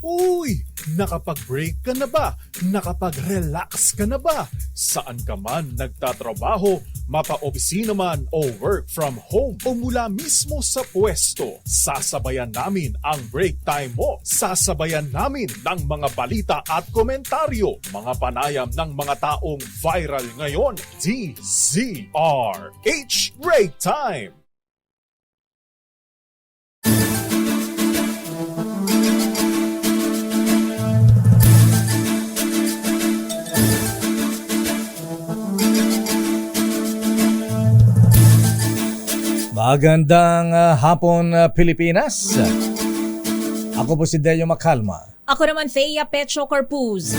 Uy! Nakapag-break ka na ba? Nakapag-relax ka na ba? Saan ka man nagtatrabaho, mapa-opisina man o work from home o mula mismo sa pwesto, sasabayan namin ang break time mo. Sasabayan namin ng mga balita at komentaryo, mga panayam ng mga taong viral ngayon. DZRH Break Time! Magandang hapon, Pilipinas. Ako po si Delio Macalma. Ako naman, Thea Petro Corpuz.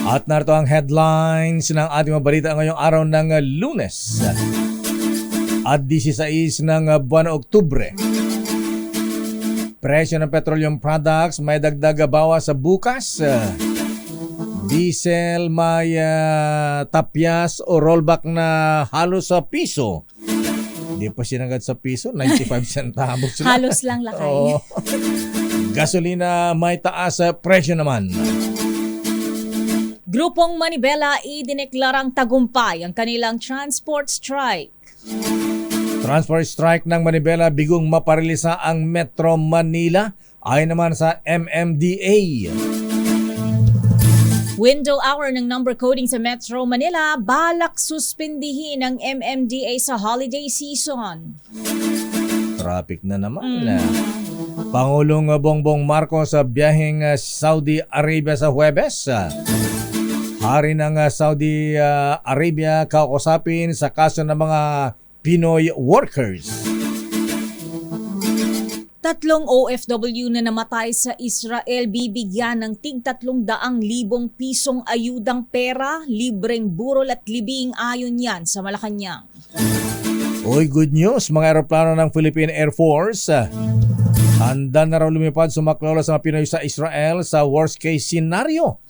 At narito ang headlines ng ating mga balita ngayong araw ng Lunes at 16 ng buwan ng Oktubre. Presyo ng petroleum products may dagdag bawas sa bukas. Diesel may tapyas o rollback na halos sa piso. Hindi pa sinagad sa piso, 95 centavos lang. Halos lang lakay. Oo. Gasolina may taas sa presyo naman. Grupong Manibela idineklarang tagumpay ang kanilang transport strike. Transport strike ng Manibela bigong maparilisa ang Metro Manila ayon naman sa MMDA. Window hour ng number coding sa Metro Manila, balak suspindihin ng MMDA sa holiday season. Traffic na naman. Pangulong Bongbong Marcos sa biyaheng Saudi Arabia sa Huwebes. Hari ng Saudi Arabia kausapin sa kaso ng mga Pinoy workers. 3 OFW na namatay sa Israel bibigyan ng tig 300,000 pisong ayudang pera, libreng burol at libing ayon yan sa Malacanang. Oy, good news, mga eroplano ng Philippine Air Force. Handa na raw lumipad sumaklolo sa mga Pinoy sa Israel sa worst case scenario.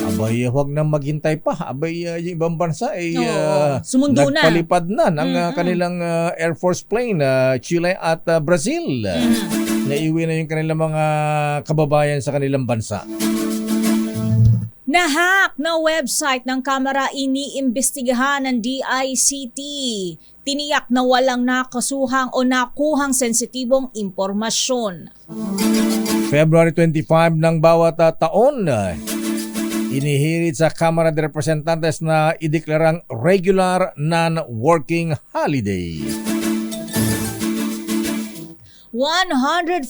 Abay, huwag nang maghintay pa. Abay, yung ibang bansa ay sumundo na. nagpalipad na ng kanilang Air Force plane, Chile at Brazil. Naiuwi na yung kanilang mga kababayan sa kanilang bansa. Nahack na website ng Kamara iniimbestigahan ng DICT. Tiniyak na walang nakasuhang o nakuhang sensitibong impormasyon. February 25 ng bawat taon, inihirit sa Kamara de Representantes na ideklarang regular non-working holiday. 147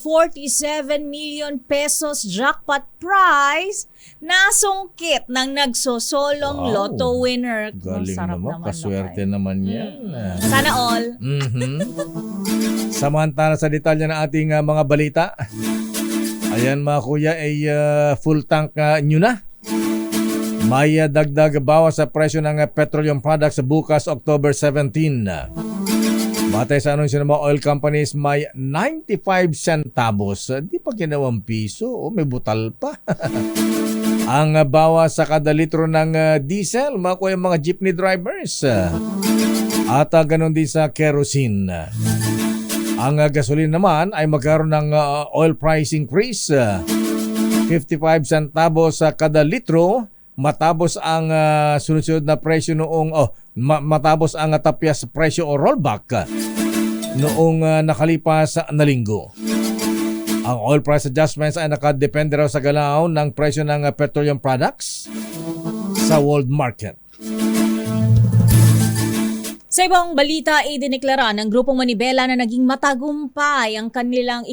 million pesos jackpot prize nasungkit ng nagsosolong lotto winner. Galing Sarap naman, kaswerte naman yan. Sana all. Samantala sa detalye ng ating mga balita, ayan mga kuya, ay full tank nyo na. May dagdag bawas sa presyo ng petroleum products sa bukas October 17. Batay sa anunsyo ng mga oil companies, may 95 centavos. Di pa ginawang piso. O may butal pa. Ang bawas sa kada litro ng diesel, mga mga jeepney drivers. At ganun din sa kerosene. Ang gasolina naman ay magkaroon ng oil price increase. 55 centavos sa kada litro. Matapos ang sunod-sunod na presyo noong matapos ang tapyas presyo o rollback noong nakalipas na linggo. Ang oil price adjustments ay nakadepende raw sa galaw ng presyo ng petroleum products sa world market. Sa ibang balita, idineklara ng Grupong Manibela na naging matagumpay ang kanilang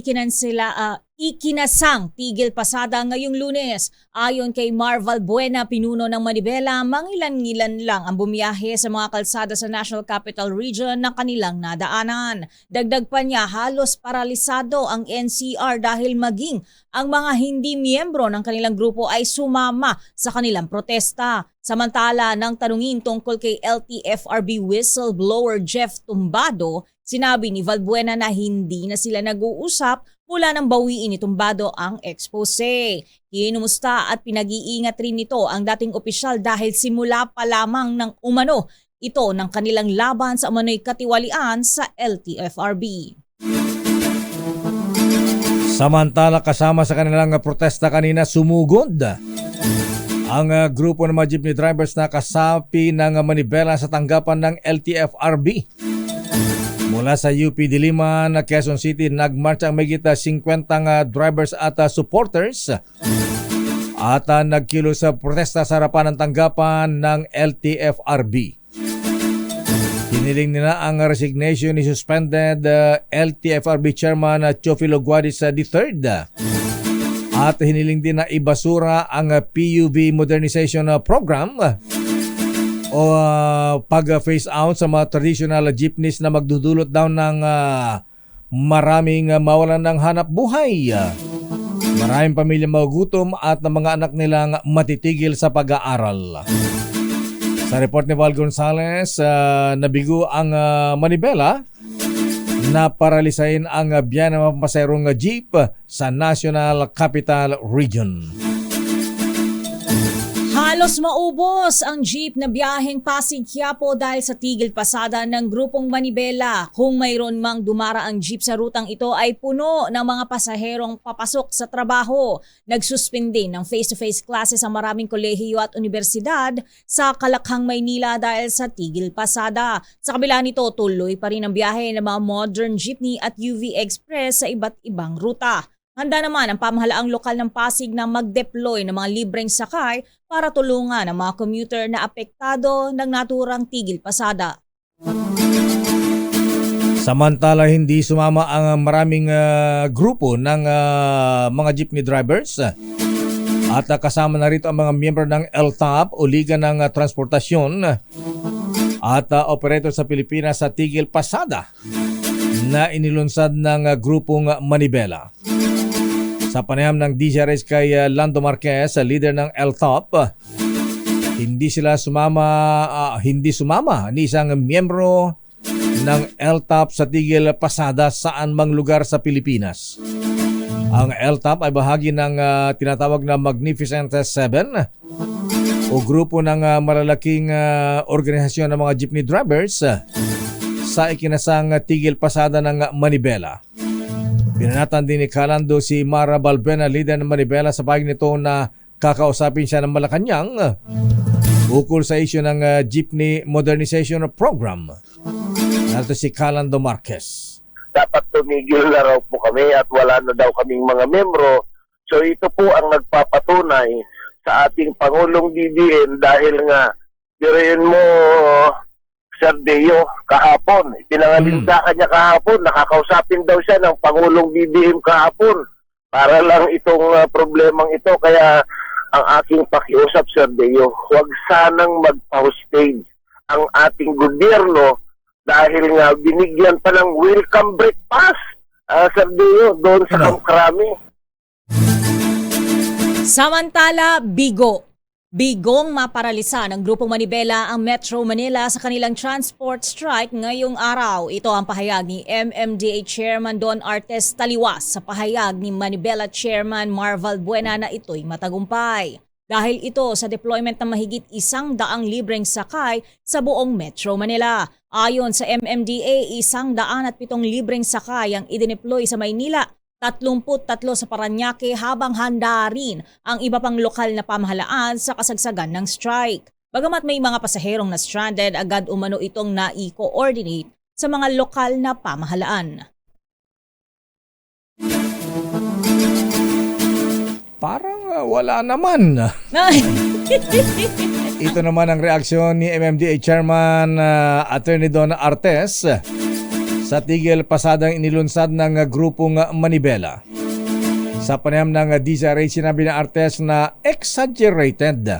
ikinasang tigil pasada ngayong Lunes. Ayon kay Marval Buena, pinuno ng Manibela, mangilan-ngilan lang ang bumiyahe sa mga kalsada sa National Capital Region na kanilang nadaanan. Dagdag pa niya, halos paralisado ang NCR dahil maging ang mga hindi miyembro ng kanilang grupo ay sumama sa kanilang protesta. Samantala, nang tanungin tungkol kay LTFRB whistleblower Jeff Tumbado, sinabi ni Valbuena na hindi na sila nag-uusap mula nang bawiin ni Tumbado ang expose. Kinumusta at pinag-iingat rin nito ang dating opisyal dahil simula pa lamang ng umano ito ng kanilang laban sa umano'y katiwalian sa LTFRB. Samantala kasama sa kanilang protesta kanina sumugod ang grupo ng mga jeepney drivers na kasapi ng manibela sa tanggapan ng LTFRB. Mula sa UP Diliman, Quezon City, nagmarch ang mahigit 50 drivers at supporters at nagkilos sa protesta sa harapan ng tanggapan ng LTFRB. Hiniling nila ang resignation ni suspended LTFRB Chairman Teofilo Guadis III at hiniling din na ibasura ang PUV Modernization Program o pag-phase out sa mga traditional jeepneys na magdudulot daw ng maraming mawalan ng hanap buhay. Maraming pamilya magugutom at ng mga anak nilang matitigil sa pag-aaral. Sa report ni Val Gonzales, nabigo ang manibela na paralisahin ang biyahe ng mga pasaherong jeep sa National Capital Region. Halos maubos ang jeep na biyaheng Pasig-Quiapo dahil sa tigil pasada ng grupong Manibela. Kung mayroon mang dumara ang jeep sa rutang ito ay puno ng mga pasaherong papasok sa trabaho. Nagsuspindi ng face-to-face classes ang maraming kolehiyo at universidad sa Kalakhang, Maynila dahil sa tigil pasada. Sa kabila nito, tuloy pa rin ang biyahe ng mga modern jeepney at UV Express sa iba't ibang ruta. Handa naman ang pamahalaang lokal ng Pasig na mag-deploy ng mga libreng sakay para tulungan ang mga commuter na apektado ng naturang tigil pasada. Samantala hindi sumama ang maraming grupo ng mga jeepney drivers at kasama na rito ang mga miyembro ng LTAP o Liga ng Transportasyon at operator sa Pilipinas sa tigil pasada na inilunsad ng grupong Manibela. Sa panayam ng DZRH kay Lando Marquez, leader ng LTOP, hindi sumama ni isang miyembro ng LTOP sa tigil pasada saan mang lugar sa Pilipinas. Ang LTOP ay bahagi ng tinatawag na Magnificent Seven o grupo ng malalaking organisasyon ng mga jeepney drivers sa ikinasang tigil pasada ng Manibela. Binanatan din ni Calando si Mara Balbuena, leader ng Manibela, sa pahig nito na kakausapin siya ng Malacanang ukol sa isyu ng Jeepney Modernization Program. Narito si Calando Marquez. Dapat tumigil na raw po kami at wala na daw kaming mga membro. So ito po ang nagpapatunay sa ating Pangulong BBM dahil nga direin mo Sir Deo kahapon. Pinangalindakan niya kahapon. Nakakausapin daw siya ng Pangulong BBM kahapon para lang itong problemang ito. Kaya ang aking pakiusap, Sir Deo, huwag sanang magpa-hostage ang ating gobyerno dahil nga binigyan pa ng welcome breakfast, Sir Deo, doon sa Kamkrami. Samantala, Bigong maparalisa ng grupong Manibela ang Metro Manila sa kanilang transport strike ngayong araw. Ito ang pahayag ni MMDA Chairman Don Artes taliwas sa pahayag ni Manibela Chairman Marval Buena na ito'y matagumpay. Dahil ito sa deployment ng mahigit 100 libreng sakay sa buong Metro Manila. Ayon sa MMDA, 107 libreng sakay ang idineploy sa Maynila, 33 sa Parañaque habang handa rin ang iba pang lokal na pamahalaan sa kasagsagan ng strike. Bagamat may mga pasaherong na stranded, agad umano itong na-i-coordinate sa mga lokal na pamahalaan. Parang wala naman. Ito naman ang reaksyon ni MMDA Chairman Attorney Don Artes sa tigil pasadang inilunsad ng grupong Manibela. Sa panayam ng DZRH, sinabi ng Artes na exaggerated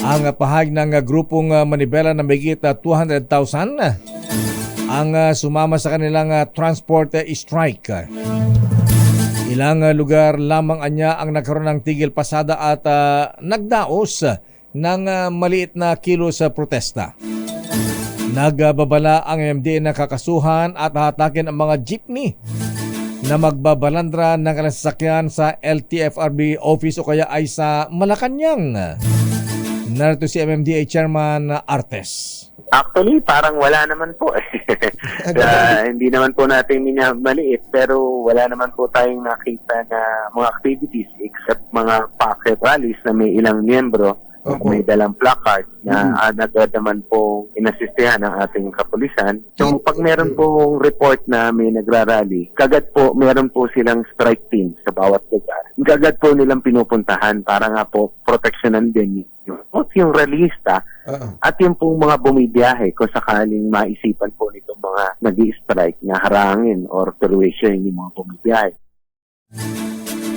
ang pahayag ng grupong Manibela na mahigit 200,000 ang sumama sa kanilang transport strike. Ilang lugar lamang anya ang nagkaroon ng tigil pasada at nagdaos ng maliit na kilos sa protesta. Nagbabala ang MMDA na kakasuhan at hatakin ang mga jeepney na magbabalandra ng kalasakyan sa LTFRB office o kaya ay sa Malacanang. Narito si MMDA Chairman Artes. Actually, parang wala naman po eh. Hindi naman po natin minamaliit, pero wala naman po tayong nakita na mga activities except mga pocket rallies na may ilang miyembro, may dalang placard na agad naman po inasistihan ng ating kapulisan. So pag meron pong report na may nagrarally, kagad po meron po silang strike team sa bawat lugar. Kagad po nilang pinupuntahan para nga po proteksyonan din yung realista at yung pong mga bumibiyahe kung sakaling maisipan po nitong mga nag-i-strike na harangin or turuwisyon yung mga bumibiyahe.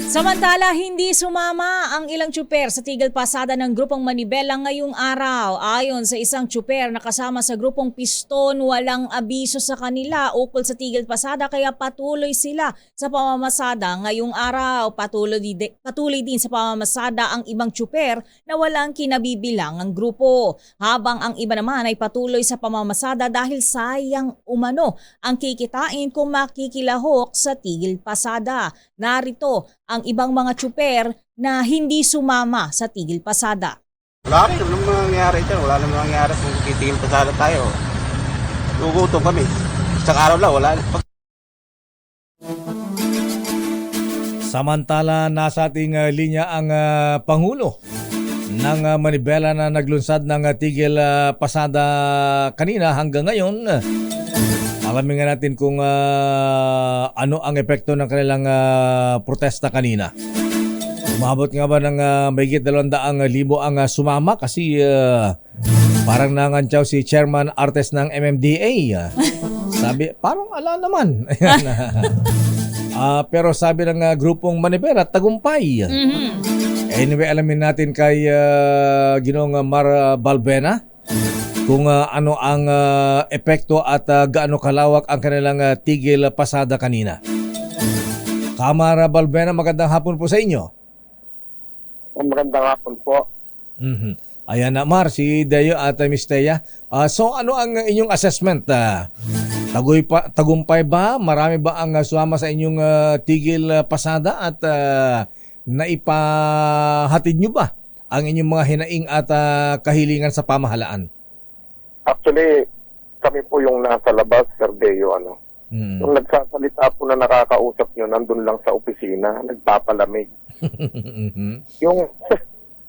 Samantala, hindi sumama ang ilang tsuper sa tigil pasada ng grupong Manibela ngayong araw. Ayon sa isang tsuper na kasama sa grupong Piston, walang abiso sa kanila ukol sa tigil pasada kaya patuloy sila sa pamamasada ngayong araw. Patuloy din sa pamamasada ang ibang tsuper na walang kinabibilang ang grupo. Habang ang iba naman ay patuloy sa pamamasada dahil sayang umano ang kikitain kung makikilahok sa tigil pasada. Narito ang ibang mga tsuper na hindi sumama sa tigil pasada. Wala rin, walang mangyayari dyan. Wala namang mangyayari kung titigil pasada tayo. Gugutom kami. Isang araw lang, wala. Samantala, nasa ating linya ang Pangulo ng Manibela na naglunsad ng tigil pasada kanina hanggang ngayon. Alamin nga natin kung ano ang epekto ng kanilang protesta kanina. Umabot nga ba ng mahigit 200,000 ang sumama kasi parang nangantyaw si Chairman Artes ng MMDA. Sabi, parang ala naman. Ayan. Pero sabi ng grupong Manibela, tagumpay. Anyway, alamin natin kay Ginoong Mar Balbuena kung ano ang epekto at gaano kalawak ang kanilang tigil pasada kanina. Kamara Balbuena, magandang hapon po sa inyo. Magandang hapon po. Ayan na, Mar, si Deo at Miss Thea. So ano ang inyong assessment? Tagumpay ba? Marami ba ang sumama sa inyong tigil pasada at naipahatid nyo ba ang inyong mga hinaing at kahilingan sa pamahalaan? Actually, kami po yung nasa labas, Sir Deo, Yung nagsasalita po na nakakausap nyo, nandun lang sa opisina, nagpapalamig.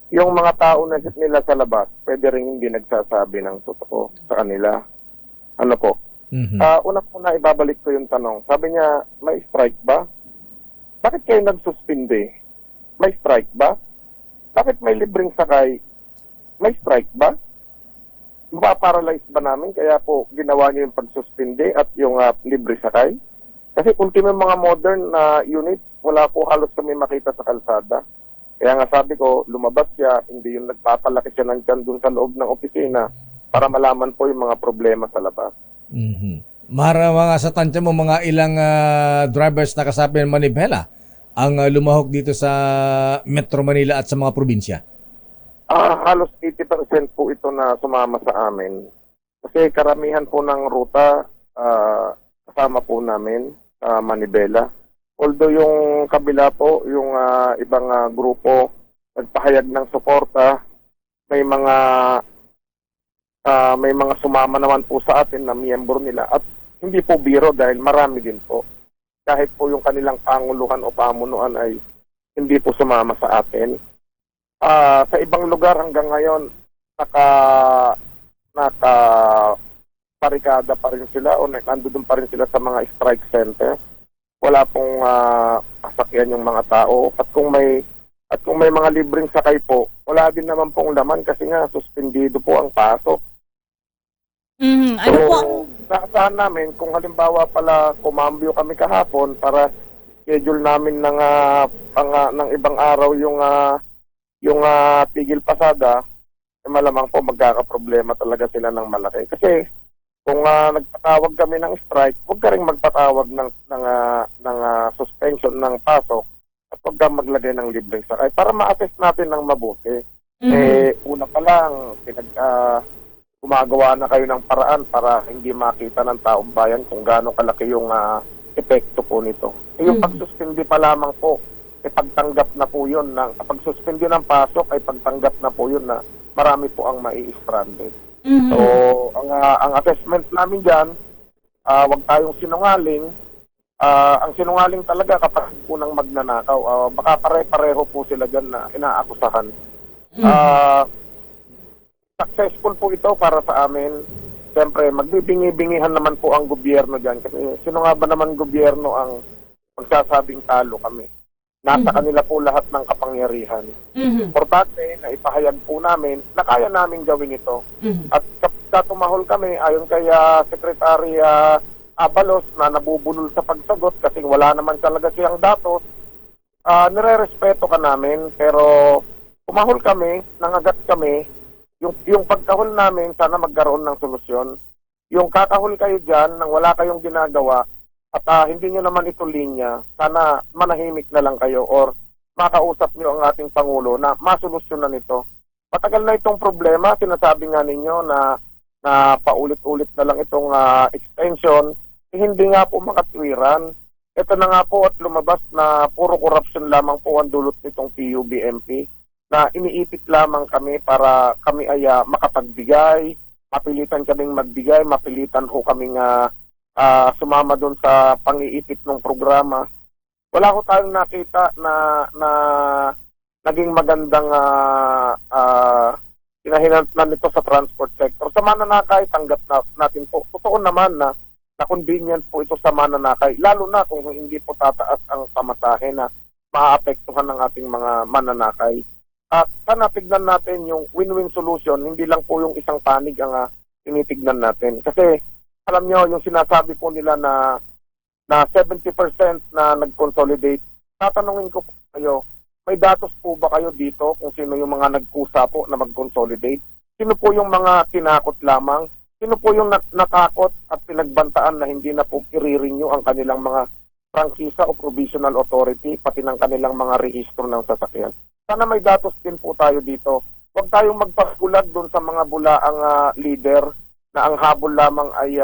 yung mga tao na nila sa labas, pwede rin hindi nagsasabi ng totoo sa kanila. Ano po? Una po na ibabalik ko yung tanong. Sabi niya, may strike ba? Bakit kayo nagsuspinde? May strike ba? Bakit may libreng sakay? May strike ba? Mapaparalyze ba namin? Kaya po ginawa niyo yung pagsuspinde at yung libre sakay? Kasi ultimo mga modern na unit, wala po halos kami makita sa kalsada. Kaya nga sabi ko, lumabas siya, hindi yung nagpapalaki siya ng tiyan dun sa loob ng opisina para malaman po yung mga problema sa labas. Mga sa tansya mo, mga ilang drivers na kasabi ng Manibela ang lumahok dito sa Metro Manila at sa mga probinsya? Halos 80% po ito na sumama sa amin. Kasi karamihan po ng ruta kasama po namin Manibela. Although yung kabila po, yung ibang grupo nagpahayag ng suporta, may mga sumama naman po sa atin na miyembro nila at hindi po biro dahil marami din po. Kahit po yung kanilang panguluhan o pamunuan ay hindi po sumama sa atin. Sa ibang lugar hanggang ngayon naka-parikada pa rin sila o nandoon pa rin sila sa mga strike center. Wala pong kasakyan yung mga tao at kung may mga libreng sakay po, wala din naman pong laman kasi nga suspendido po ang pasok. Ano po? Naasahan namin kung halimbawa pala kumambyo kami kahapon para schedule namin ng ibang araw yung tigil pasada, malamang po magkakaproblema talaga sila ng malaki. Kasi kung nagpatawag kami ng strike, huwag ka rin magpatawag ng suspension ng pasok at huwag ka maglagay ng libreng sakay para ma-assess natin ng mabuti. Una pa lang, gumagawa na kayo ng paraan para hindi makita ng taong bayan kung gaano kalaki yung epekto po nito. Yung pagsuspindi pa lamang po, pagtanggap na po yun. Pagsuspindi ng pasok ay pagtanggap na po yun na marami po ang mai-stranded. Mhm. So, ang assessment namin diyan, wag tayong sinungaling. Ang sinungaling talaga kapag unang magnanakaw. Baka pare-pareho po sila diyan na inaakusahan. Successful po ito para sa amin. Siyempre, magbibingi-bingihan naman po ang gobyerno diyan kasi sino nga ba naman gobyerno ang magsasabing talo kami? Nasa kanila po lahat ng kapangyarihan. Importante na ipahayag po namin na kaya namin gawin ito. At kapag tumahol kami, ayon kay Secretary Abalos na nabubulol sa pagsagot kasi wala naman talaga siyang datos, nire-respeto ka namin. Pero tumahol kami, nangagat kami, yung pagkahol namin, sana magkaroon ng solusyon. Yung kakahol kayo dyan, nang wala kayong ginagawa, at hindi nyo naman ito linya, sana manahimik na lang kayo or makausap nyo ang ating Pangulo na masolusyonan ito. Matagal na itong problema, sinasabi nga ninyo na paulit-ulit na lang itong extension, hindi nga po makatwiran. Ito na nga po at lumabas na puro corruption lamang po ang dulot nitong PUBMP, na iniipit lamang kami para kami ay makapagbigay, mapilitan kaming magbigay, mapilitan ho kaming sumama doon sa pang-iipit ng programa. Wala ko tayong nakita na naging magandang hinahinatnan nito sa transport sector. Sa mananakay, tanggap natin po. Totoo naman na convenient po ito sa mananakay, lalo na kung hindi po tataas ang pamasahe na maaapektuhan ng ating mga mananakay. At sana tignan natin yung win-win solution, hindi lang po yung isang panig ang tinitignan natin. Kasi alam nyo, yung sinasabi po nila na 70% na nag-consolidate, tatanungin ko po kayo, may datos po ba kayo dito kung sino yung mga nagkusa po na mag-consolidate? Sino po yung mga tinakot lamang? Sino po yung natakot at pinagbantaan na hindi na po i-renew ang kanilang mga prangkisa o provisional authority, pati ng kanilang mga rehistro ng sasakyan? Sana may datos din po tayo dito. Huwag tayong magpagulag doon sa mga bulaang leader na ang habol lamang ay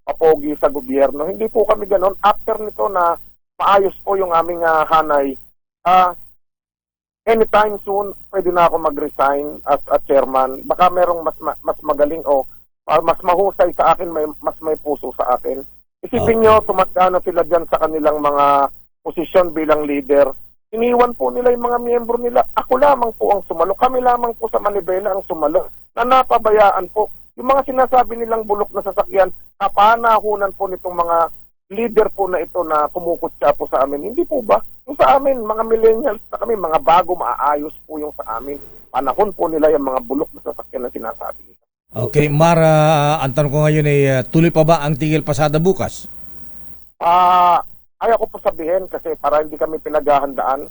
papogi sa gobyerno. Hindi po kami ganon. After nito na maayos po yung aming hanay, anytime soon, pwede na ako mag-resign as a chairman. Baka merong mas magaling o mas mahusay sa akin, mas may puso sa akin. Isipin nyo, tumatga na sila dyan sa kanilang mga posisyon bilang leader. Iniwan po nila yung mga miyembro nila. Ako lamang po ang sumalo. Kami lamang po sa Manibela ang sumalo. Na napabayaan po. Yung mga sinasabi nilang bulok na sasakyan, napanahunan po nitong mga leader po na ito na kumukutsa po sa amin. Hindi po ba? Yung sa amin, mga millennials na kami, mga bago, maaayos po yung sa amin. Panahon po nila yung mga bulok na sasakyan na sinasabi nila. Okay, Mara, ang tanong ko ngayon ay tuloy pa ba ang tigil pasada bukas? Ayaw ko po sabihin kasi para hindi kami pinaghahandaan.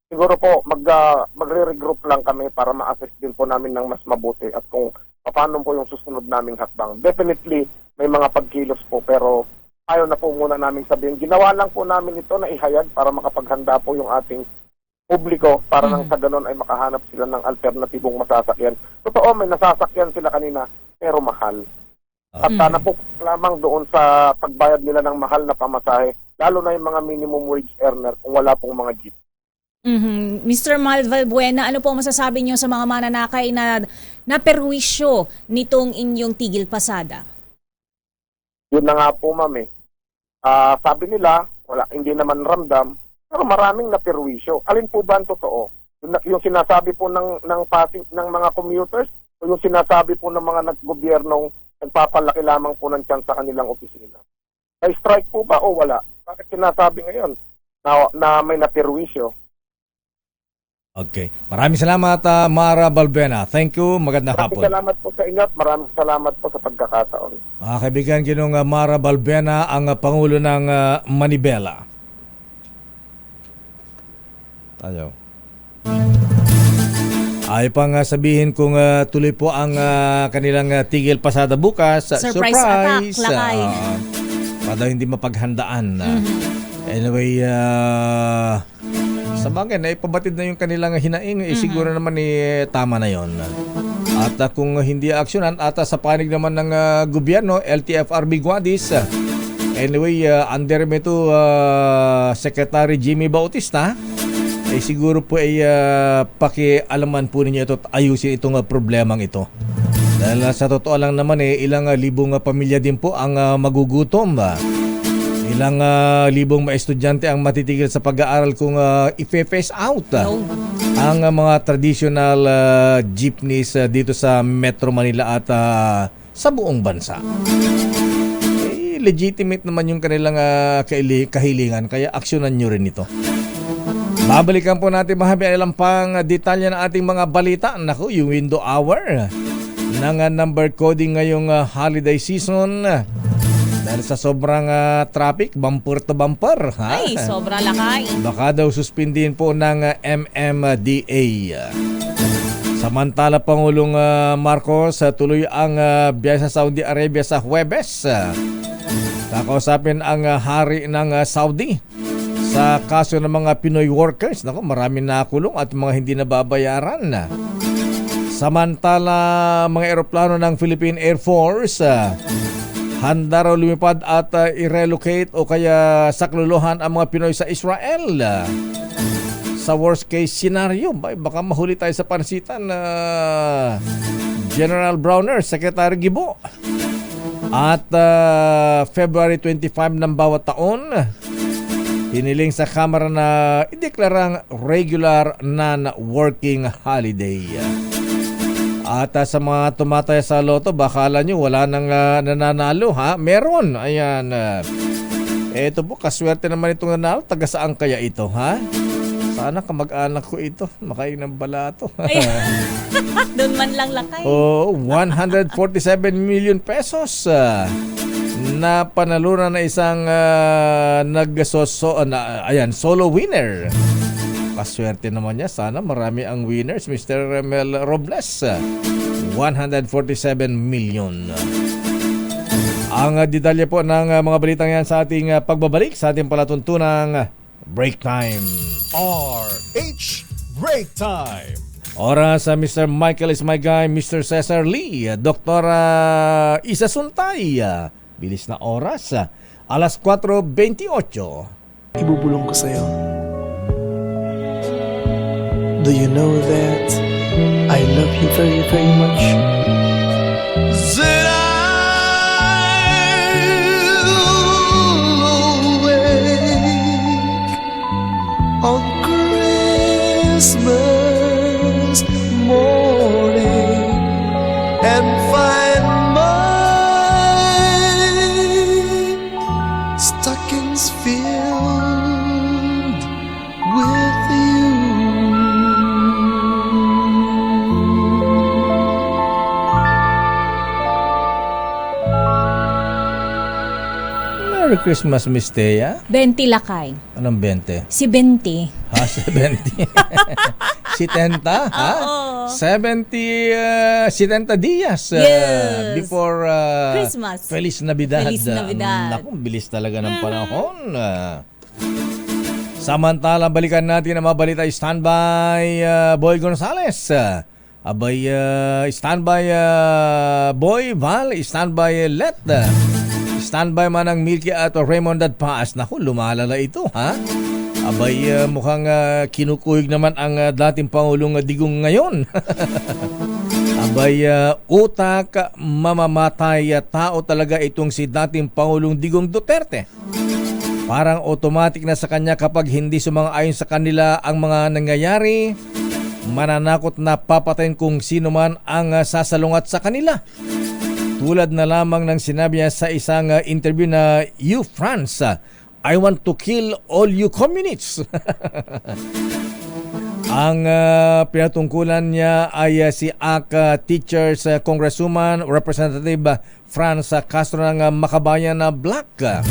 Siguro po magre-regroup lang kami para ma-assess din po namin ng mas mabuti at kung paano po yung susunod naming hakbang. Definitely may mga pagkilos po pero ayaw na po muna namin sabihin. Ginawa lang po namin ito na ihayag para makapaghanda po yung ating publiko para nang sa ganun ay makahanap sila ng alternatibong masasakyan. Totoo, may nasasakyan sila kanina pero mahal. At sana po lamang doon sa pagbayad nila ng mahal na pamasahe, lalo na yung mga minimum wage earner kung wala pong mga jeep. Mr. Marval Buena, ano po masasabi niyo sa mga mananakay na naperwisyo nitong inyong tigil pasada? Yun na nga po, ma'am. Sabi nila, hindi naman ramdam, pero maraming naperwisyo. Alin po ba ang totoo? Yung sinasabi po ng mga commuters o yung sinasabi po ng mga gobyernong nagpapalaki lamang po ng tiyan sa kanilang opisina? May strike po ba o wala? Bakit sinasabi ngayon na may naperwisyo? Okay. Maraming salamat, Mara Balbuena. Thank you. Magandang hapon. Maraming salamat po sa inyo at maraming salamat po sa pagkakataon. Kaibigan, ginong Mara Balbuena, ang Pangulo ng Manibela. Tayo. Ay pang sabihin kung tuloy po ang kanilang tigil pasada bukas. Surprise attack, lakay. Para hindi mapaghandaan. Anyway, sa bagay, naipabatid na yung kanilang hinaing, siguro naman tama na yon. At kung hindi aksyonan, at sa panig naman ng gobyerno, LTFRB Guadis, anyway, under me to Secretary Jimmy Bautista, siguro po ay pakialaman po ninyo ito at ayusin itong problemang ito. Dahil sa totoo lang naman ilang libong pamilya din po ang magugutom. Ilang libong mga estudyante ang matitigil sa pag-aaral kung ife-phase out No. ang mga traditional jeepneys dito sa Metro Manila at sa buong bansa. Legitimate naman yung kanilang kahilingan, kaya aksyonan nyo rin ito. Babalikan po natin mahabi ilang pang detalye ng ating mga balita. Naku, yung window hour ng number coding ngayong holiday season. Dahil sa sobrang traffic, bumper to bumper. Ha? Ay, sobra lakay. Baka daw suspindihin po ng MMDA. Samantala, Pangulong Marcos tuloy ang biyahe sa Saudi Arabia sa Huwebes. Kakausapin ang hari ng Saudi sa kaso ng mga Pinoy workers. Naku, marami nakulong at mga hindi nababayaran. Samantala, mga eroplano ng Philippine Air Force handa raw lumipad at i-relocate o kaya sakluluhan ang mga Pinoy sa Israel. Sa worst case scenario, baka mahuli tayo sa pansitan na General Browner, Secretary Gibo. At February 25 ng bawat taon, hiniling sa Kamara na ideklarang regular non-working holiday. At sa mga tumataya sa loto, bakala nyo wala nang nananalo, ha? Meron, ayan. Eto po, kaswerte naman itong nanalo. Taga saan kaya ito, ha? Sana kamag-anak ko ito, makain ng balato. Doon man lang lakay. Oh, 147 million pesos na panalunan na isang solo winner. Paswerte naman niya. Sana marami ang winners, Mr. Mel Robles. 147 million. Ang detalye po ng mga balitang yan sa ating pagbabalik sa ating palatuntunang Break Time. RH Break Time. Oras sa Mr. Michael is my guy, Mr. Cesar Lee, Dr. Isa Suntay. Bilis na oras. Alas 4:28. Ibubulong ko sa'yo. Do you know that I love you very, very much? That I'll awake on Christmas morning and find my stockings filled with you. Merry Christmas, Miss Thea. 20 lakay. Anong 20? Si 20. Ha, 70. Si Tenta, ha? Oo. 70, si Tenta Diaz. Yes. Before Christmas. Feliz Navidad. Feliz Navidad. Naku, bilis talaga ng panahon. Samantala, balikan natin ang mga balita. Standby, Boy Gonzales. Abay, standby, Boy Val. Standby, Let. Standby man ang Milky at Raymond at Paas. Naku, lumalala ito, ha? Abay, mukhang kinukuyog naman ang dating Pangulong Digong ngayon. Abay, utak, mamamatay tao talaga itong si dating Pangulong Digong Duterte. Parang automatic na sa kanya kapag hindi sumang-ayon sa kanila ang mga nangyayari, mananakot na papatayin kung sino man ang sasalungat sa kanila. Tulad na lamang ng sinabi niya sa isang interview na, "You France, I want to kill all you communists." Ang pinatungkulan niya ay si AK Teachers Congresswoman Representative Franz Castro ng Makabayan na Black.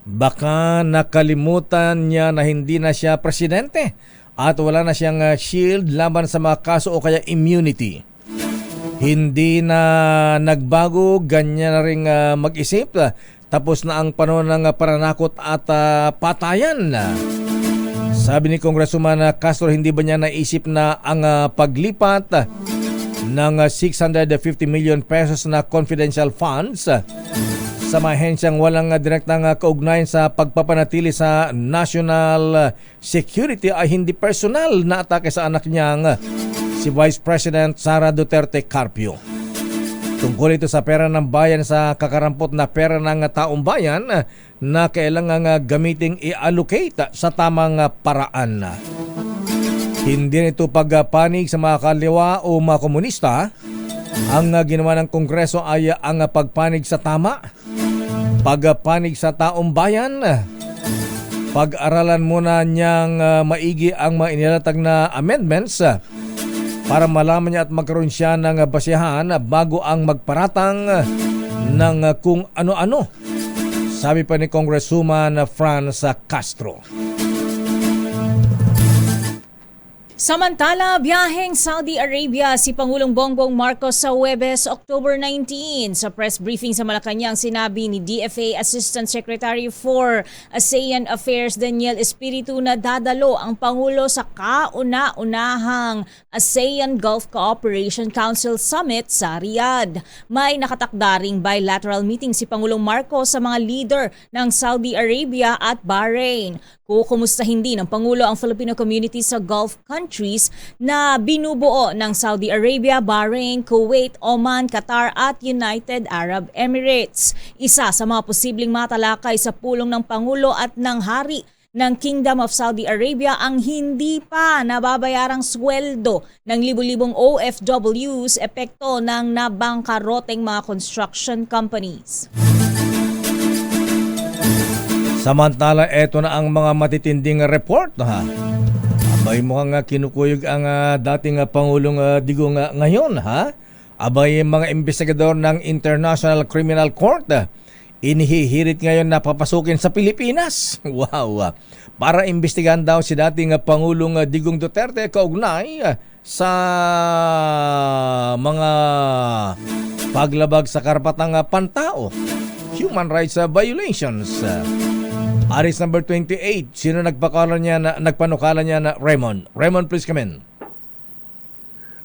Baka nakalimutan niya na hindi na siya presidente at wala na siyang shield laban sa mga kaso o kaya immunity. Hindi na nagbago, ganyan na rin mag-isip. Tapos na ang panahon ng paranakot at patayan. Sabi ni Congresswoman Castro, hindi ba niya naisip na ang paglipat ng 650 million pesos na confidential funds sa mga ahensyang walang direktang kaugnayan sa pagpapanatili sa national security ay hindi personal na atake sa anak niyang si Vice President Sara Duterte Carpio. Tungkol ito sa pera ng bayan sa kakarampot na pera ng taong bayan na kailangang gamiting i-allocate sa tamang paraan. Hindi nito pagpanig sa mga kaliwa o mga komunista. Ang ginawa ng Kongreso ay ang pagpanig sa tama, pagpanig sa taong bayan. Pag-aralan muna niyang maigi ang mga inilatag na amendments para malaman niya at magkaroon siya ng basihan bago ang magparatang ng kung ano-ano. Sabi pa ni Congresswoman Franz Castro. Samantala, biyaheng Saudi Arabia si Pangulong Bongbong Marcos sa Huwebes, October 19. Sa press briefing sa Malacanang, sinabi ni DFA Assistant Secretary for ASEAN Affairs Daniel Espiritu na dadalo ang Pangulo sa kauna-unahang ASEAN Gulf Cooperation Council Summit sa Riyadh. May nakatakdaring bilateral meeting si Pangulong Marcos sa mga leader ng Saudi Arabia at Bahrain. Kukumustahin din ng Pangulo ang Filipino community sa Gulf countries na binubuo ng Saudi Arabia, Bahrain, Kuwait, Oman, Qatar at United Arab Emirates. Isa sa mga posibleng matalakay sa pulong ng Pangulo at ng Hari ng Kingdom of Saudi Arabia ang hindi pa nababayarang sweldo ng libu-libong OFWs epekto ng nabangkaroteng mga construction companies. Samantala, eto na ang mga matitinding report. Abay, mukhang kinukuyog ang dating Pangulong Digong ngayon. Abay, mga investigador ng International Criminal Court inihihirit ngayon na papasukin sa Pilipinas. Wow! Para imbestigahan daw si dating Pangulong Digong Duterte kaugnay sa mga paglabag sa karapatang pantao, human rights violations. Aris number 28, sino nagpanukala niya na Raymond? Raymond, please come in.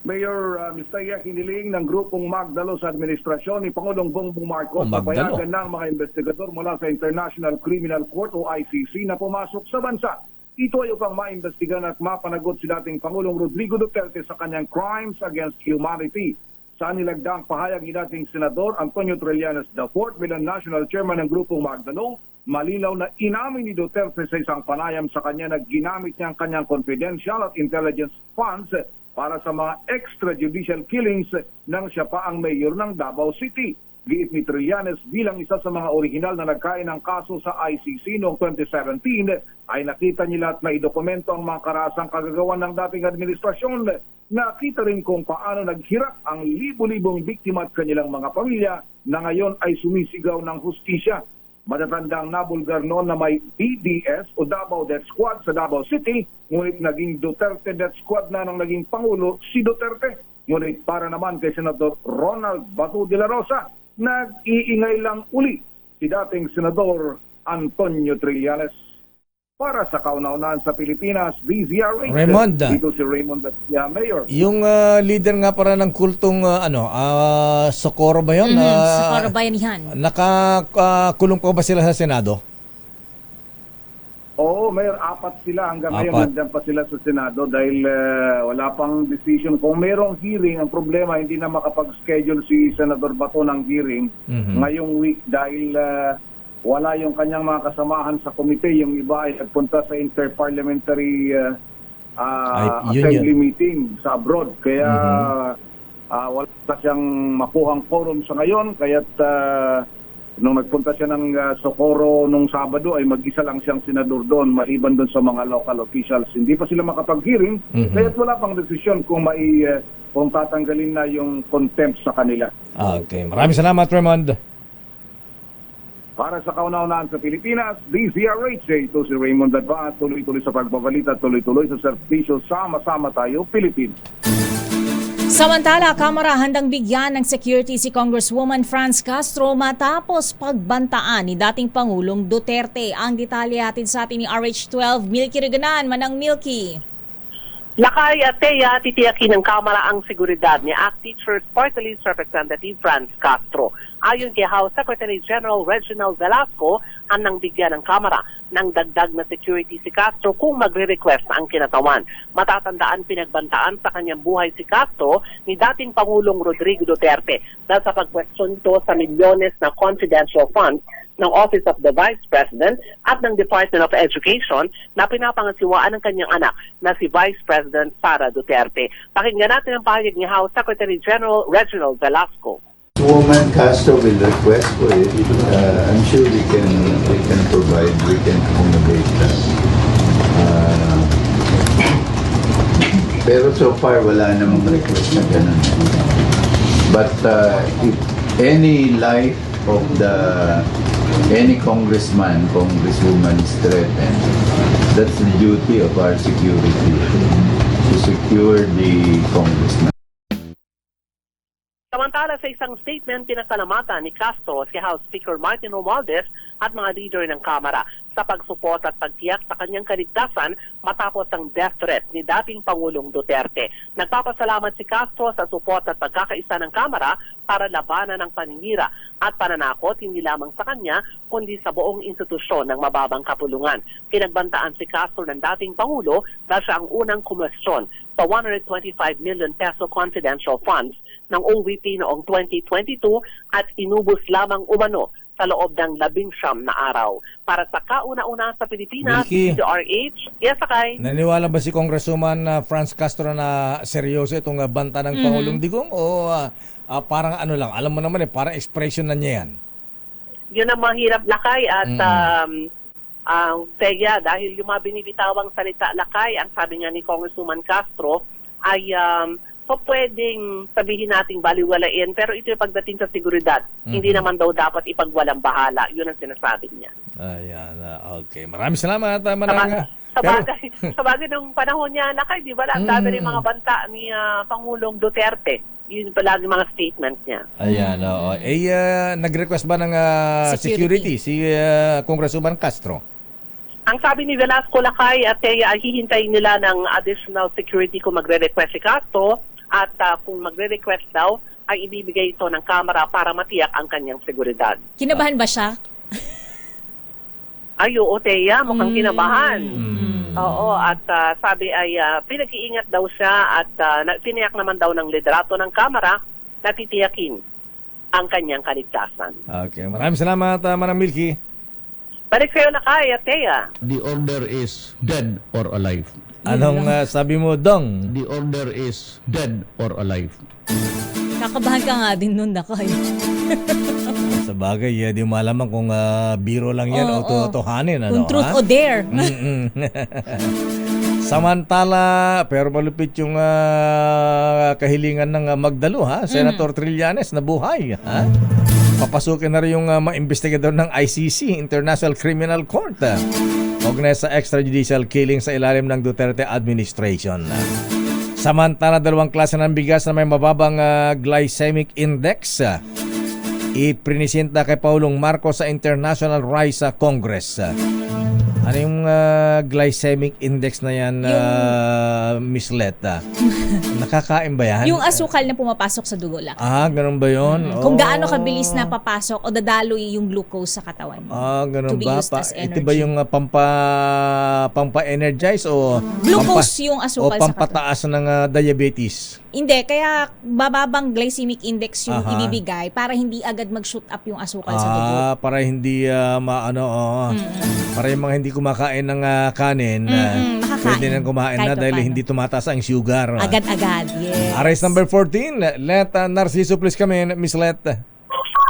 Mayor Mr. Hiniling ng grupong Magdalo sa administrasyon ni Pangulong Bongbong Marcos Magdalo. papayagan ng mga investigador mula sa International Criminal Court o ICC na pumasok sa bansa. Ito ay upang maimbestigan at mapanagot si dating Pangulong Rodrigo Duterte sa kanyang crimes against humanity. Sa nilagdaang pahayag ni dating Senador Antonio Trillanes IV bilang National Chairman ng grupong Magdalo, malinaw na inamin ni Duterte sa isang panayam sa kanya na ginamit niya ang kanyang confidential at intelligence funds para sa mga extrajudicial killings nang siya pa ang mayor ng Davao City. Giit ni Trillanes bilang isa sa mga orihinal na nagkain ng kaso sa ICC noong 2017 ay nakita nila at naidokumento ang mga karasang kagagawan ng dating administrasyon. Nakita rin kung paano naghirap ang libu-libong biktima at kanilang mga pamilya na ngayon ay sumisigaw ng hustisya. Matatandang nabulgar noon na may DDS o Davao Death Squad sa Davao City, ngunit naging Duterte Death Squad na nang naging Pangulo si Duterte. Ngunit para naman kay Senador Ronald Bato de la Rosa, nag-iingay lang uli si dating Senador Antonio Trillanes. Para sa kauna-unahan sa Pilipinas, DZRH. Raymond. Dito si Raymond at Mayor. Yung leader nga para ng kultong Socorro ba yun? Socorro Bayanihan. Nakakulong pa ba sila sa Senado? Oo, Mayor, 4 sila. Hanggang ngayon nandiyan pa sila sa Senado dahil wala pang decision. Kung mayroong hearing, ang problema hindi na makapag-schedule si Senador Bato ng hearing ngayong week dahil wala yung kanyang mga kasamahan sa komite. Yung iba ay nagpunta sa interparliamentary assembly meeting sa abroad. Kaya wala siyang makuhang quorum sa ngayon. Kaya't nung nagpunta siya ng Socorro nung Sabado ay mag-isa lang siyang senador doon maliban doon sa mga local officials. Hindi pa sila makapag-hearing. Kaya't wala pang desisyon kung kung tatanggalin na yung contempt sa kanila. Okay. Maraming salamat, Raymond. Para sa kauna-unahan sa Pilipinas, DZRH, ito si Raymond Adva, tuloy-tuloy sa pagbabalita, tuloy-tuloy sa serbisyo, sama-sama tayo, Pilipinas. Samantala, Kamara handang bigyan ng security si Congresswoman Franz Castro matapos pagbantaan ni dating Pangulong Duterte. Ang detalye hatid sa atin ni RH12, Milky Reganan. Manang Milky. Lakay at Teya, titiyakin ng Kamara ang seguridad ni ACT Teachers Party List Representative Franz Castro. Ayon kay House Secretary General Reginald Velasco, handang bigyan ng Kamara ng dagdag na security si Castro kung magre-request ang kinatawan. Matatandaan pinagbantaan sa kanyang buhay si Castro ni dating Pangulong Rodrigo Duterte dahil sa pagkwestiyon ito sa milyones na confidential funds ng Office of the Vice President at ng Department of Education na pinapangasiwaan ng kanyang anak na si Vice President Sara Duterte. Pakinggan natin ang pahayag ni House Secretary General Reginald Velasco. Woman Castro will request for it. I'm sure we can provide, we can accommodate that. Pero so far wala namang request na ganun. But if any life of any congressman, congresswoman is threatened, that's the duty of our security to secure the congressman. Samantala sa isang statement, pinasalamatan ni Castro si House Speaker Martin Romualdez at mga leader ng Kamara sa pagsuport at pagtiyak sa kanyang kaligtasan matapos ang death threat ni dating Pangulong Duterte. Nagpapasalamat si Castro sa suport at pagkakaisa ng Kamara para labanan ang paninira at pananakot hindi lamang sa kanya kundi sa buong institusyon ng mababang kapulungan. Pinagbantaan si Castro ng dating Pangulo dahil siya ang unang kumwestiyon sa 125 million peso confidential funds ng OVP noong 2022 at inubos lamang umano sa loob ng 19 na araw. Para sa kauna-una sa Pilipinas, Milky, DRH, yes, Sakay. Naniwala ba si Congresswoman Franz Castro na seryoso itong banta ng Pangulong Digong o parang ano lang, alam mo naman parang expression na niya yan? Yun ang mahirap, Lakay, at ang Teya, dahil yung mga binibitawang salita, Lakay, ang sabi nga ni Congresswoman Castro ay pwedeng sabihin nating baliwalain, pero ito yung pagdating sa seguridad. Hindi naman daw dapat ipagwalang bahala. Yun ang sinasabi niya. Ayan, okay. Maraming salamat. Sa bagay nung panahon niya, Lakay, di ba? Ang dami rin mga banta ni Pangulong Duterte. Yun palagi mga statements niya. Ayan, oo. Nag-request ba ng security si Congresswoman Castro? Ang sabi ni Velasco, Lakay, at ay hihintayin nila ng additional security kung magre-request si Castro at kung magre-request daw ay ibibigay ito ng Kamara para matiyak ang kanyang seguridad. Kinabahan ba siya? Ay, oo, Teya, mukhang kinabahan. Oo, at sabi ay pinag-iingat daw siya at tiniyak naman daw ng liderato ng Kamara na titiyakin ang kanyang kaligtasan. Okay, maraming salamat, Manang Milky. Balik sa'yo na kaya, Teya. The order is dead or alive. Anong sabi mo, Dong? The order is dead or alive. Kakabahan ka nga din nun, Nakay. Sa bagay, di malaman kung biro lang yan o totohanin. Kung truth o dare. Samantala, pero malupit yung kahilingan ng Magdalo, Senator Trillanes na buhay. Papasukin na rin yung mga investigador ng ICC, International Criminal Court. Kaugnay sa extrajudicial killing sa ilalim ng Duterte administration. Samantala, 2 klase ng bigas na may mababang glycemic index iprinisenta kay Pangulong Marcos sa International Rice Congress. Ano yung glycemic index na yan, Miss Letta? Nakakain ba yan? Yung asukal na pumapasok sa dugo lang. Ganun ba yun? Kung gaano kabilis na papasok o dadaloy yung glucose sa katawan mo. Ganun to be ba? used as energy. Ito ba yung pampa-energize o glucose yung asukal sa katawan? pampataas ng diabetes? Hindi, kaya bababang glycemic index yung ibibigay para hindi agad mag-shoot up yung asukal sa dugo. Para hindi para yung mga hindi kumakain ng kanin, pwede nang kumain na dahil hindi tumataas ang sugar. Agad-agad, yes. Arrest number 14, Let Narciso, please come in, Miss Let.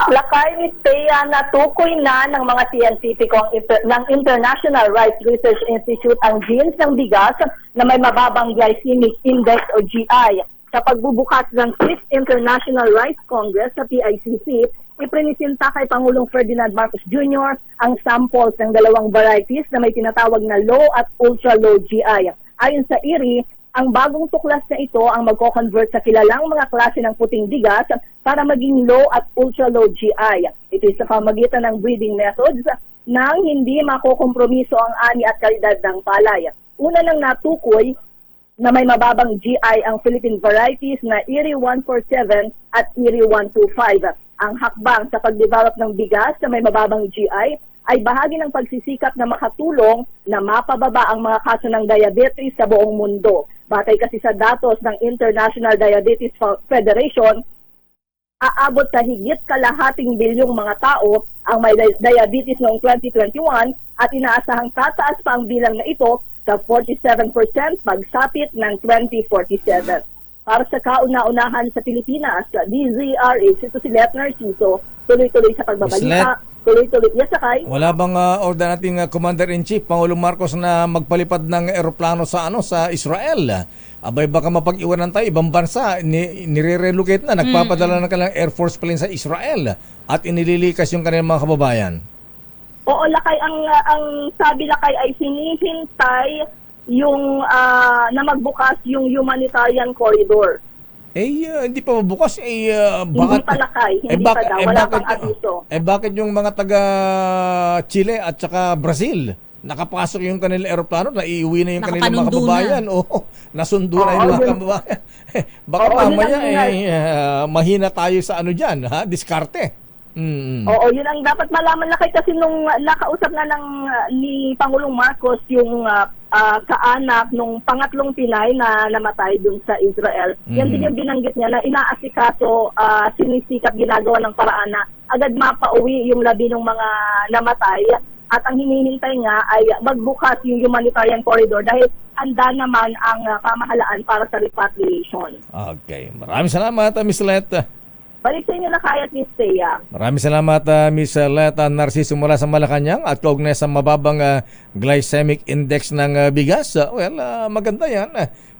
Lakay ni Teya, natukoy na ng mga siyentipiko ng International Rice Research Institute ang genes ng bigas na may mababang glycemic index o GI. Sa pagbubukas ng 5th International Rice Congress sa PICC, iprinisinta kay Pangulong Ferdinand Marcos Jr. ang samples ng 2 varieties na may tinatawag na low at ultra-low GI. Ayon sa IRI, ang bagong tuklas na ito ang magko-convert sa kilalang mga klase ng puting bigas para maging low at ultra-low GI. Ito ay sa pamagitan ng breeding methods nang hindi makokompromiso ang ani at kalidad ng palay. Una nang natukoy na may mababang GI ang Philippine varieties na IRI 147 at IRI 125. Ang hakbang sa pagdevelop ng bigas na may mababang GI ay bahagi ng pagsisikap na makatulong na mapababa ang mga kaso ng diabetes sa buong mundo. Batay kasi sa datos ng International Diabetes Federation, aabot sa higit kalahating bilyong mga tao ang may diabetes noong 2021 at inaasahang tataas pa ang bilang na ito sa 47% pagsapit ng 2047. Para sa kauna-unahan sa Pilipinas, DZRH, ito si Let Narciso, tuloy-tuloy sa pagbabalita, tuloy-tuloy sakay. Wala bang order nating Commander-in-Chief, Pangulong Marcos, na magpalipad ng eroplano sa Israel? Abay, baka mapag-iwanan tayo, ibang bansa, nire-relocate na, nagpapadala na kanilang Air Force plane sa Israel at inililikas yung kanilang mga kababayan. Oo, Lakay, ang sabi Lakay ay hinihintay yung na magbukas yung humanitarian corridor. Hindi pa mabukas. Bakit? Hindi pa Lakay, hindi pa daw, wala pang abiso. Bakit yung mga taga Chile at saka Brazil, nakapasok yung kanilang aeroplano, naiuwi na yung kanilang mga kababayan. Nasundo na yung mga kababayan. Baka mamaya mahina tayo sa dyan, diskarte. Oo, yun ang dapat malaman Lakay kasi nung nakausap na ni Pangulong Marcos yung kaanak nung pangatlong Pinay na namatay dun sa Israel. Yan din yung binanggit niya na inaasikaso, sinisikap, ginagawa ng paraan na agad mapauwi yung labi ng mga namatay. At ang hinihintay nga ay magbukas yung humanitarian corridor dahil handa naman ang pamahalaan para sa repatriation. Okay. Maraming salamat, Ms. Let. Balik sa inyo Lakay at Miss Thea. Maraming salamat, Ms. Let Narciso mula sa Malacanang at kaugnay sa mababang glycemic index ng bigas. Maganda yan.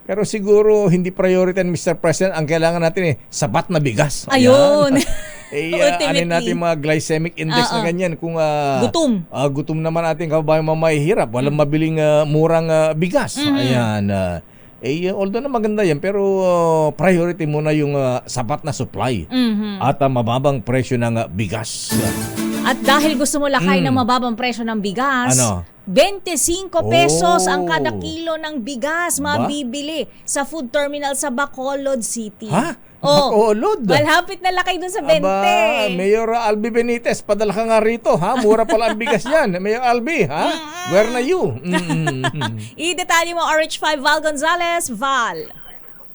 Pero siguro hindi priority, Mr. President. Ang kailangan natin sapat na bigas. Ayun. Anin natin mga glycemic index na ganyan. Kung gutom. Gutom naman natin kababayan mamahihirap. Walang mabiling murang bigas. Ayan. Although na maganda yan, pero priority muna yung sapat na supply at mababang presyo ng bigas. At dahil gusto mo Lakay ng mababang presyo ng bigas, 25 pesos ang kada kilo ng bigas mabibili sa food terminal sa Bacolod City. Ha? Bacolod? Malapit na Lakay dun sa 20. Mayor Albi Benitez, padala ka nga rito, ha? Mura pala ang bigas yan. Mayor Albi, ha? Where na you? I-detalye mo, RH5 Val Gonzalez. Val.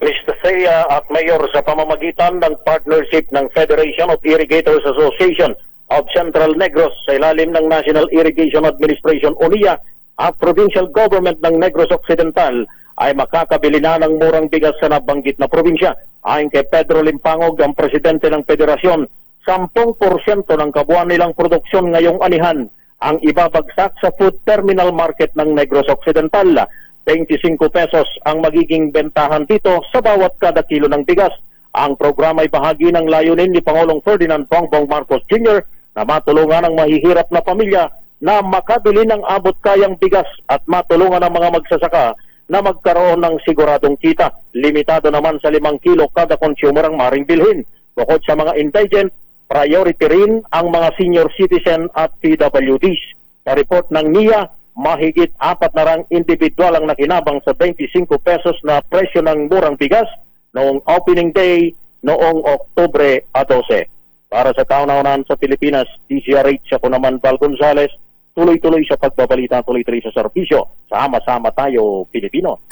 Mr. Thea at Mayor, sa pamamagitan ng partnership ng Federation of Irrigators Association of Central Negros sa ilalim ng National Irrigation Administration o NIA, ang provincial government ng Negros Occidental ay makakabili na ng murang bigas sa nabanggit na probinsya. Ayon kay Pedro Limpangog, ang presidente ng federasyon, 10% ng kabuuan nilang produksyon ngayong anihan ang ibabagsak sa food terminal market ng Negros Occidental. 25 pesos ang magiging bentahan dito sa bawat kada kilo ng bigas. Ang programa ay bahagi ng layunin ni Pangulong Ferdinand Bongbong Marcos Jr. na matulungan ang mahihirap na pamilya na makabili ng abot kayang bigas at matulungan ang mga magsasaka na magkaroon ng siguradong kita. Limitado naman sa 5 kilo kada consumer ang maring bilhin. Bukod sa mga indigent, priority rin ang mga senior citizen at PWDs. Sa report ng NIA, mahigit 400 individual ang nakinabang sa 25 pesos na presyo ng murang bigas noong opening day noong Oktubre 12. Para sa kauna-unahan sa Pilipinas, DZRH, ako naman Val Gonzalez, tuloy-tuloy sa pagbabalita, tuloy-tuloy sa serbisyo. Sama-sama tayo, Pilipino.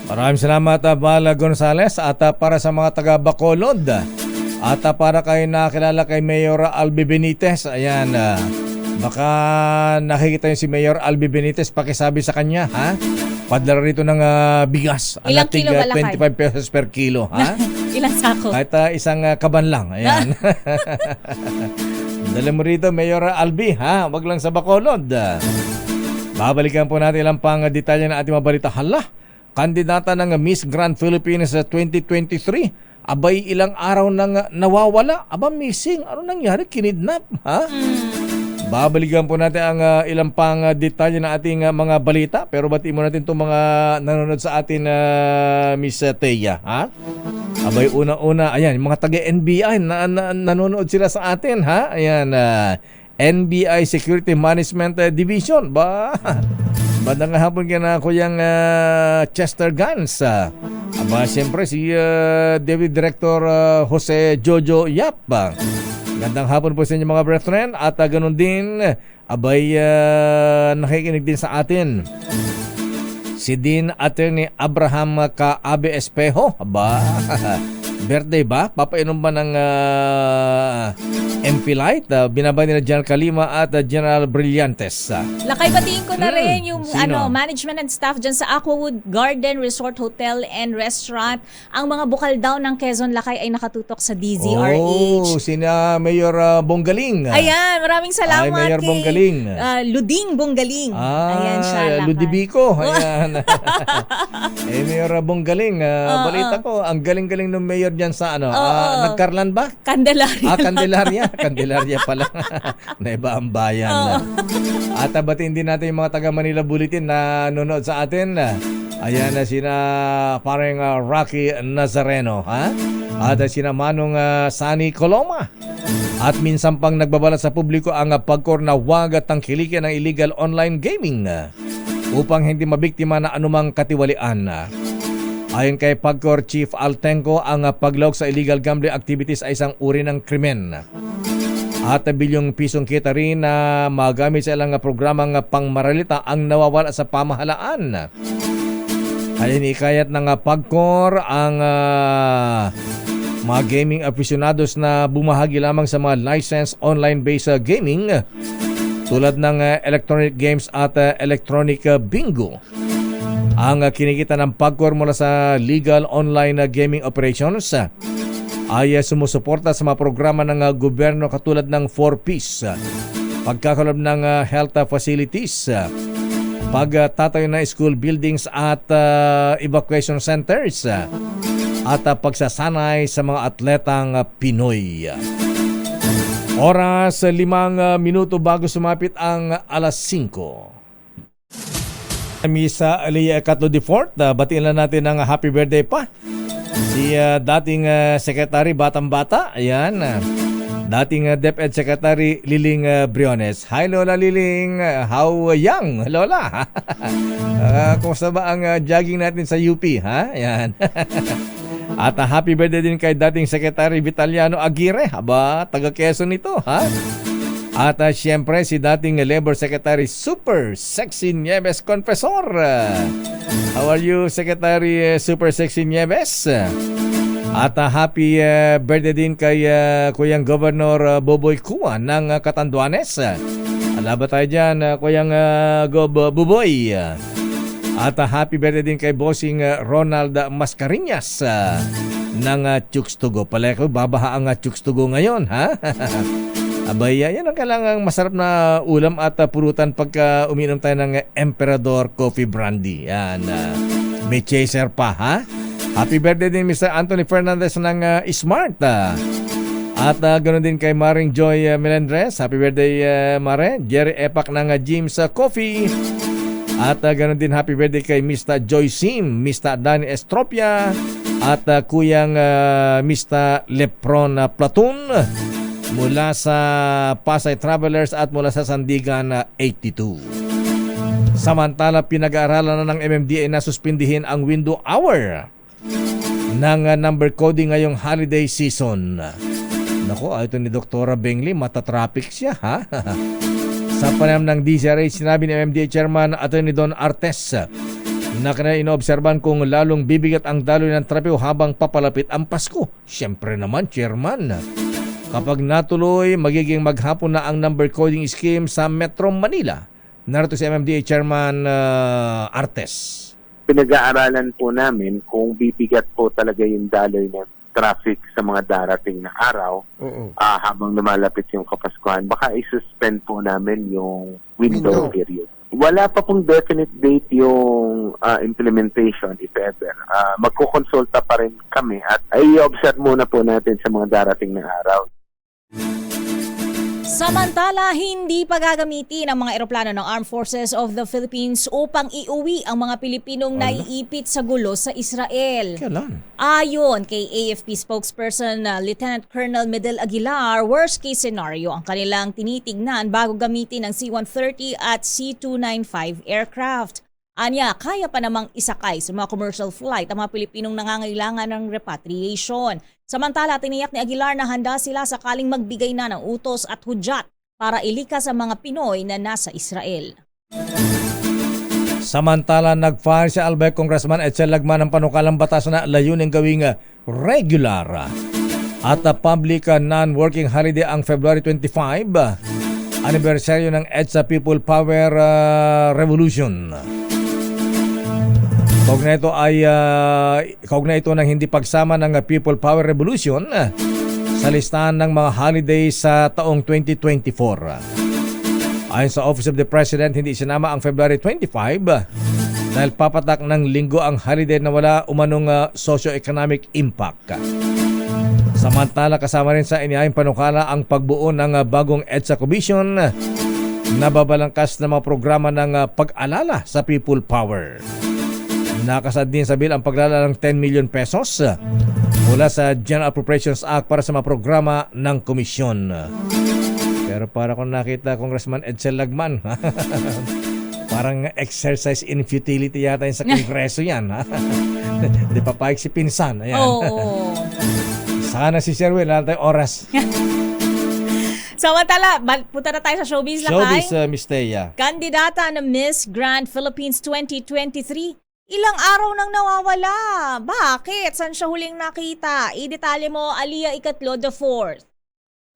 Maraming salamat, Val Gonzalez. At para sa mga taga Bacolod, at para kayo nakilala kay Mayor Albi Benitez, ayan, baka nakikita niyo si Mayor Albi Benitez, pakisabi sa kanya, ha? Padala rito ng bigas. Ilang kilo ba Lakay? 25 pesos per kilo, ha? Ilang sako? Kahit isang kaban lang, ayan. Dala mo rito, Mayor Albi, ha? Wag lang sa Bacolod. Babalikan po natin ilang pang detalye na ating mabalita. Hala, kandidata ng Miss Grand Philippines 2023. Abay, ilang araw nang nawawala. Aba, missing. Ano nangyari? Kinidnap, ha? Babalikan po natin ang ilang pang detalye na ating mga balita. Pero batiin mo natin itong mga nanonood sa atin, Miss Thea, ha? Abay, una-una, ayan, yung mga taga-NBI nanonood sila sa atin, ha? Ayan, NBI Security Management Division. Bandang hapon ka na, Kuyang Chester Gans. Aba, siyempre si David Director Jose Jojo Yap. Gandang hapon po sa inyo mga brethren at ganun din abay nakikinig din sa atin si Dean Attorney Abraham Kaabe Espejo. Aba, birthday ba? Papainom ba ng MP Light? Binabay nila General Kalima at General Brillantes. Lakay, batiin ko na rin yung Sino? management and staff dyan sa Aquawood Garden Resort Hotel and Restaurant. Ang mga bukal daw ng Quezon Lakay ay nakatutok sa DZRH. Oh, sina Mayor Bonggaling. Ayan, maraming salamat Mayor kay Bonggaling. Luding Bonggaling. Ayan siya, Lakay. Ludibico. Ayan. Mayor Bonggaling. Balita ko, ang galing-galing ng mayor dyan sa Nagkarlan ba? Candelaria. Candelaria. Candelaria pala. Naiba ang bayan. At batiin din natin yung mga taga Manila Bulletin na nanonood sa atin. Ayan na sina parang Rocky Nazareno. At sina Manong Sani Coloma. At minsan pang nagbabalat sa publiko ang pagkor na wag at tangkilikin ng illegal online gaming upang hindi mabiktima na anumang katiwalian. Ayon kay Pagcor Chief Altenco, ang paglawak sa illegal gambling activities ay isang uri ng krimen. At bilyong pisong kita rin na magamit sa ilang programang pangmaralita ang nawawala sa pamahalaan. Ayon ikayat ng Pagcor ang mga gaming aficionados na bumahagi lamang sa mga licensed online-based gaming tulad ng electronic games at electronic bingo. Ang kinikita ng Pagcor mula sa legal online gaming operations ay sumusuporta sa mga programa ng gobyerno katulad ng 4Ps, pagkakalob ng health facilities, pagtatayo ng school buildings at evacuation centers, at pagsasanay sa mga atletang Pinoy. Oras 5 minuto bago sumapit ang alas 5. Misa Aliyah Catlo de Fort, batiin lang natin ng happy birthday pa si dating Secretary Batang-Bata, ayan, dating DepEd Secretary Liling Briones. Hi Lola Liling, how young Lola? Kumusta ba ang jogging natin sa UP, ha? Ayan. At happy birthday din kay dating Secretary Vitaliano Aguirre, aba, taga Quezon ito, ha? At siyempre si dating Labor Secretary Super Sexy Nieves Confessor. How are you, Secretary Super Sexy Nieves? At happy birthday din kay Kuyang Governor Boboy Kua ng Catanduanes. Alaba tayo dyan, Kuyang Boboy. At happy birthday din kay Bossing Ronald Mascareñas ng Chukstugo. Pala ko, babaha ang Chukstugo ngayon, ha? Abay, yan ang kailangang masarap na ulam at purutan pagka uminom tayo ng Emperador Coffee Brandy. Yan, may chaser pa, ha? Happy birthday din Mr. Anthony Fernandez ng Smart. At ganoon din kay Maring Joy Melendres. Happy birthday, Mare. Jerry Epak ng Jim's Coffee. At ganoon din happy birthday kay Mr. Joy Sim, Mr. Danny Estropia, at Kuyang Mr. Lepron Platoon mula sa Pasay Travelers at mula sa Sandigan 82. Samantala, pinag-aaralan na ng MMDA na suspindihin ang window hour ng number coding ngayong holiday season. Nako, ito ni Dr. Bengli, matatraffic siya, ha? Sa panayam ng DZRH, sinabi ni MMDA Chairman Atty. Don Artes na kanila inoobserban kung lalong bibigat ang daloy ng trapiko habang papalapit ang Pasko. Siyempre naman, Chairman, kapag natuloy, magiging maghapon na ang number coding scheme sa Metro Manila. Narito si MMDA Chairman Artes. Pinag-aaralan po namin kung bibigat po talaga yung daloy ng traffic sa mga darating na araw habang lumalapit yung Kapaskuhan. Baka i-suspend po namin yung window period. Wala pa pong definite date yung implementation, if ever. Magkukonsulta pa rin kami at i-observe muna po natin sa mga darating na araw. Samantala, hindi pa gagamitin ang mga eroplano ng Armed Forces of the Philippines upang iuwi ang mga Pilipinong naiipit sa gulo sa Israel. Kailan? Ayon kay AFP spokesperson Lieutenant Colonel Medel Aguilar, worst case scenario ang kanilang tinitignan bago gamitin ang C-130 at C-295 aircraft. Anya, kaya pa namang isakay sa mga commercial flight ang mga Pilipinong nangangailangan ng repatriation. Samantala, tiniyak ni Aguilar na handa sila sakaling magbigay na ng utos at hudyat para ilikas ang mga Pinoy na nasa Israel. Samantala, nag-file si Albay Congressman Edsel Lagman ng panukalang batas na layuning gawing regular at public non-working holiday ang February 25, anibersaryo ng EDSA People Power Revolution. Kaugnay ito ng hindi pagsama ng People Power Revolution sa listahan ng mga holiday sa taong 2024. Ayon sa Office of the President, hindi isinama ang February 25 dahil papatak ng linggo ang holiday na wala umanong socio-economic impact. Samantala, kasama rin sa inihayang panukala ang pagbuo ng bagong EDSA Commission na babalangkas ng mga programa ng pag-alala sa People Power. Nakasad din sa bill ang paglala ng 10 million pesos mula sa General Appropriations Act para sa mga programa ng komisyon. Pero para kung nakita Congressman Edsel Lagman, parang exercise in futility yata yun sa Kongreso yan. Di papayag si Pinsan. Ayan. Oh. Sana si Sherwin, wala tayong oras. Samantala, punta na tayo sa showbiz, Lakay. Showbiz, Miss Thea. Kandidata na Miss Grand Philippines 2023. Ilang araw nang nawawala. Bakit? Saan siya huling nakita? Idetalye mo, Aliyah Ikatlo IV.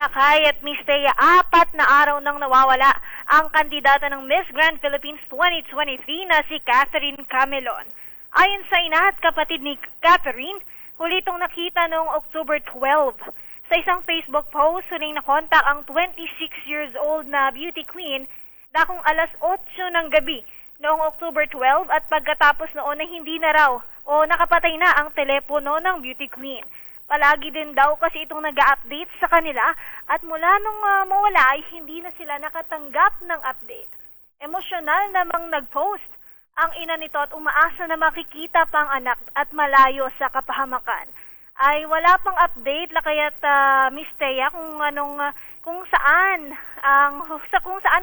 Lakay at Miss Thea, 4 na araw nang nawawala ang kandidata ng Miss Grand Philippines 2023 na si Catherine Camelon. Ayon sa ina at kapatid ni Catherine, huli itong nakita noong October 12. Sa isang Facebook post, huling nakontak ang 26 years old na beauty queen dakong alas 8 ng gabi noong October 12 at pagkatapos noon ay hindi na raw o nakapatay na ang telepono ng beauty queen. Palagi din daw kasi itong nag-update sa kanila at mula nung mawala ay hindi na sila nakatanggap ng update. Emosyonal namang nag-post ang ina nito at umaasa na makikita pang anak at malayo sa kapahamakan. Ay wala pang update kaya't Miss Thea kung saan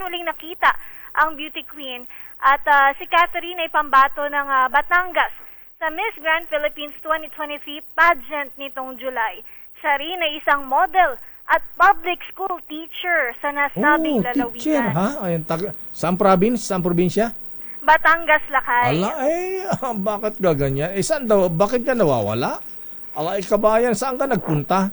huling nakita ang beauty queen at si Catherine ay pambato ng Batangas sa Miss Grand Philippines 2023 pageant nitong July. Siya rin ay isang model at public school teacher sa nasabing lalawigan. Teacher, ha? Ayun, saan province? Saan probinsya? Batangas, Lakay. Ala, bakit ka ganyan? Saan daw? Bakit ka nawawala? Ala, kabayan, saan ka nagpunta?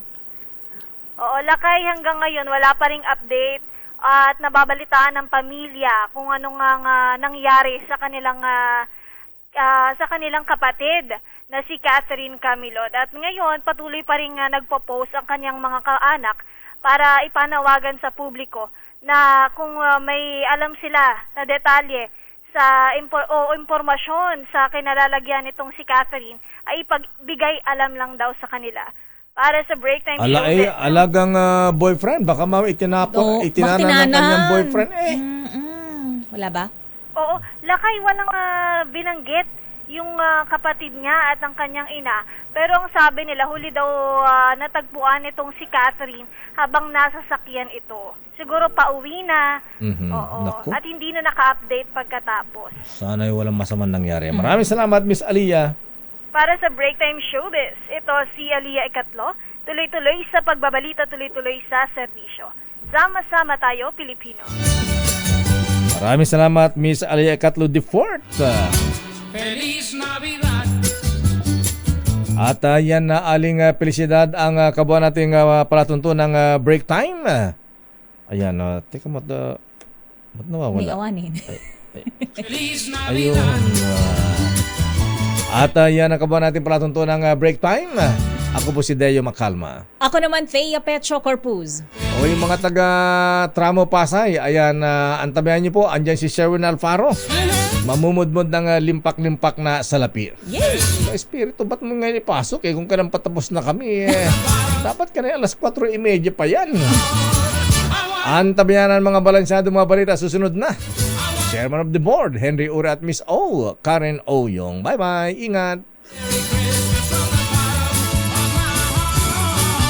Oo, Lakay, hanggang ngayon wala pa ring update at nababalitaan ng pamilya kung ano nga nangyari sa kanilang kapatid na si Catherine Camelon. At ngayon, patuloy pa rin nagpo-post ang kanyang mga kaanak para ipanawagan sa publiko na kung may alam sila na detalye sa impormasyon sa kinalalagyan nitong si Catherine ay ipagbigay alam lang daw sa kanila. Para sa break time show. Alagang boyfriend. Baka itinana ng kanyang boyfriend. Wala ba? Oo. Lakay, walang binanggit yung kapatid niya at ang kanyang ina. Pero ang sabi nila, huli daw natagpuan itong si Catherine habang nasa sakyan ito. Siguro pauwi na. Oo. Naku. At hindi na naka-update pagkatapos. Sana'y walang masamang nangyari. Maraming salamat, Miss Aliyah. Para sa Break Time Showbiz, ito si Aliyah Ikatlo. Tuloy-tuloy sa pagbabalita, tuloy-tuloy sa serbisyo. Sama-sama tayo, Pilipino. Maraming salamat, Miss Aliyah Ikatlo IV. Feliz Navidad. At yan na aling felicidad ang kabuuan nating palatunto ng break time. Ayan, teka mo, ba't nawawala? May awanin. Feliz Ayun. Navidad. At yan ang kabuuan nating palatunto ng break time. Ako po si Deo Macalma. Ako naman, Thea Petro Corpuz. O yung mga taga Tramo Pasay, ayan, antabayan niyo po, andyan si Sherwin Alfaro. Mamumudmod ng limpak-limpak na salapi. Yes! Espiritu, ba't mo ngayon ipasok kung ka nang patapos na kami dapat ka na alas 4:30 pa yan. Antabayan ang mga balansyado mga balita, susunod na. Chairman of the Board, Henry Ura at Miss O, Karen Oyong. Bye-bye, ingat!